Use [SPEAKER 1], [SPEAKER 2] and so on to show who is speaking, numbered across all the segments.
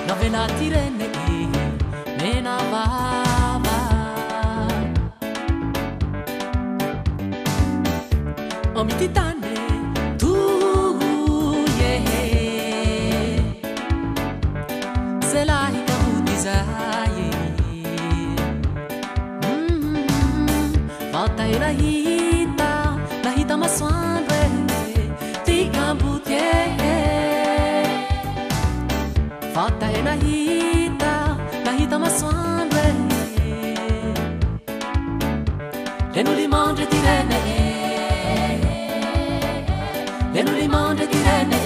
[SPEAKER 1] Novena tirene mena baba Omititane tu ye Selahi kabutizaye Volta e nahita maswandre Tikambutie Volta e nahita maswandre Lenu limandre tirene Lenu limandre tirene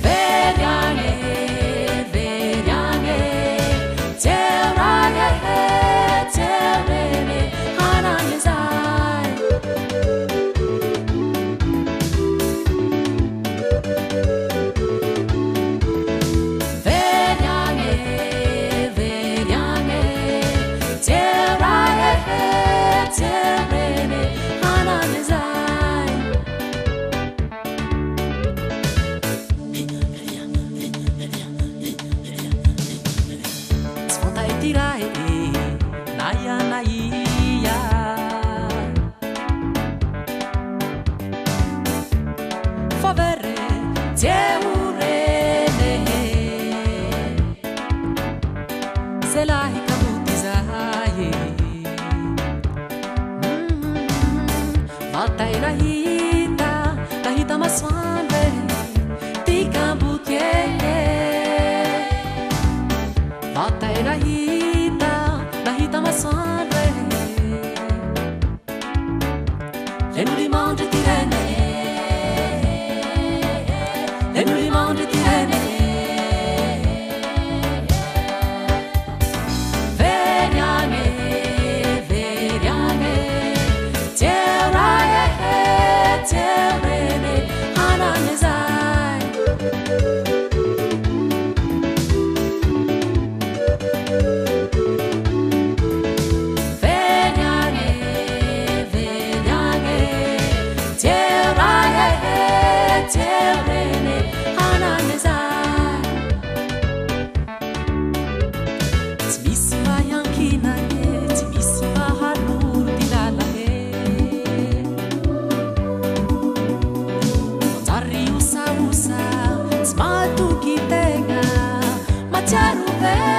[SPEAKER 1] Veriane Terane Terene Hananezai Nahita maswandre Tikambutie Volta e nahita maswandre Lenu limandre tirene Lenu limandre tirene Terene Hananezai Venyane Terene Hananezai Tibisiva yankina Tibisiva hanur dilala Usa, smatu kitega, macharu ve